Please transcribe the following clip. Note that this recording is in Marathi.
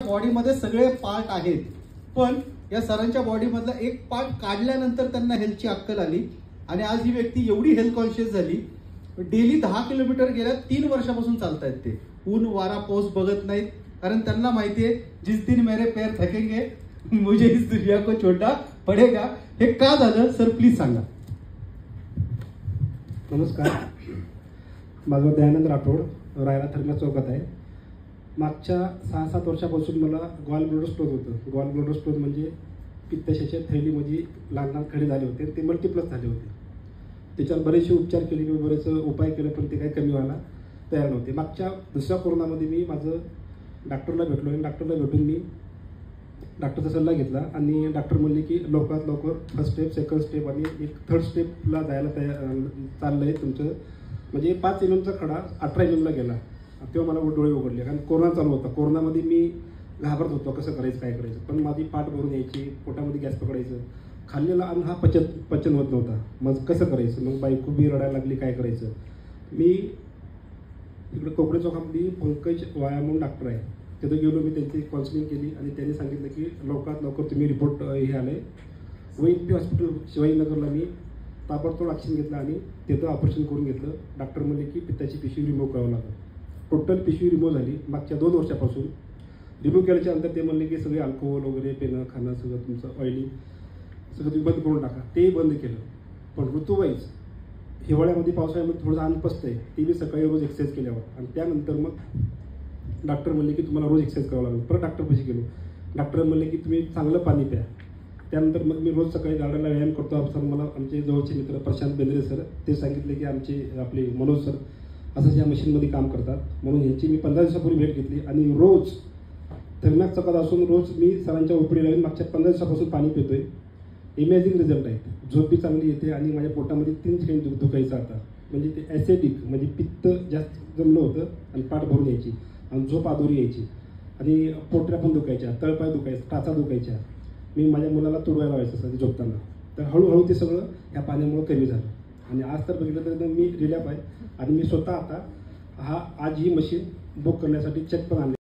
बॉडीमध्ये सगळे पार्ट आहेत, पण या सरांच्या बॉडीमधला एक पार्ट काढल्यानंतर त्यांना हेल्थची अक्कल आली आणि आज ही व्यक्ती एवढी हेल्थ कॉन्शियस झाली. डेली 10 किलोमीटर गेल्या 3 वर्षापासून चालतायत ते. ऊन वारा पाऊस बघत नाहीत, कारण त्यांना माहितीये जिस दिन मेरे पैर थकेंगे मुझे इस दुनिया को छोड़ना पडेगा. हे का झालं सर, प्लीज सांगा. नमस्कार, माझं दयानंद राठोड, रायरा थर्मस चौकात आहे. मागच्या 6-7 वर्षापासून मला गॉल ब्लॅडर स्टोन होतं. गॉल ब्लॅडर स्टोन म्हणजे पित्ताशयाच्या थैलीमध्ये लहान लहान खडे झाले होते, ते मल्टिप्लस झाले होते. त्याच्यावर बरेचसे उपचार केले, बरेच उपाय केले, पण ते काही कमी व्हायला तयार नव्हते. मागच्या दुसऱ्या कोरोनामध्ये मी माझं डॉक्टरला भेटलो आणि डॉक्टरला भेटून मी डॉक्टरचा सल्ला घेतला आणि डॉक्टर म्हणले की लवकरात लवकर फर्स्ट स्टेप, सेकंड स्टेप आणि एक थर्ड स्टेपला जायला चाललं आहे तुमचं. म्हणजे 5 mm चा खडा 18 mm ला गेला. तेव्हा मला डोळे उघडले, कारण कोरोना चालू होता. कोरोनामध्ये मी घाबरत होतो कसं करायचं, काय करायचं. पण माझी पाठ भरून यायची, पोटामध्ये गॅस पकडायचं, खाल्लेला अन्न हा पचन होत नव्हता. मग कसं करायचं. मग बायको बी रडायला लागली, काय करायचं. मी इकडे कोकणे चौकामध्ये पंकज वाया म्हणून डॉक्टर आहे, तिथं गेलो. मी त्यांची काउन्सिलिंग केली आणि त्यांनी सांगितलं की लवकरात लवकर तुम्ही रिपोर्ट हे आलं आहे. वैद्य हॉस्पिटल शिवाजीनगरला मी ताबडतोब ॲक्शन घेतलं आणि तिथं ऑपरेशन करून घेतलं. डॉक्टर म्हणले की पित्ताची पिशवी रिमूव्ह करावं लागेल. टोटल पिशवी रिमूव्ह झाली. मागच्या 2 वर्षापासून रिमूव्ह केल्याच्या नंतर ते म्हणले की सगळे अल्कोहोल वगैरे पिणं खाणं सगळं तुमचं ऑइली सगळं तुम्ही बंद करून टाका. ते बंद केलं. पण ऋतूवाईज हिवाळ्यामध्ये पावसाळ्यामध्ये थोडंसं अन्न पचतंय, ते मी सकाळी रोज एक्सरसाइज केल्यावर. आणि त्यानंतर मग डॉक्टर म्हणले की तुम्हाला रोज एक्सरसाइज करावं लागेल. परत डॉक्टरपाशी गेलो. डॉक्टर म्हणले की तुम्ही चांगलं पाणी प्या. त्यानंतर मग मी रोज सकाळी गार्डनला व्यायाम करतो. सर मला आमचे जवळचे मित्र प्रशांत बेंद्रे सर ते सांगितले की आपले मनोज सर असं या मशीनमध्ये काम करतात, म्हणून ह्यांची मी 15 दिवसापूर्वी भेट घेतली. आणि रोज थर्मॅक्स चौकात असून रोज मी सरांच्या ओपीडीला येऊन मागच्या 15 दिवसापासून पाणी पितोय. इमॅजिन रिझल्ट आहे. झोप बी चांगली येते आणि माझ्या पोटामध्ये 3 ठिकाणी दुखायचं आता. म्हणजे ते ॲसिडिक म्हणजे पित्त जास्त जमलं होतं आणि पाठ भरून यायची आणि झोप अधुरी यायची आणि पोटऱ्या पण दुखायच्या, तळपाय दुखायच्या, टाचा दुखायच्या. मी माझ्या मुलाला तुडवायला व्हायचं असं झोपताना. तर हळूहळू ते सगळं ह्या पाण्यामुळं कमी झालं. आणि आज तर बघितलं तर मी रिलॅप आहे आणि मी स्वतः आता आज ही मशीन बुक करण्यासाठी चेक पण आणली.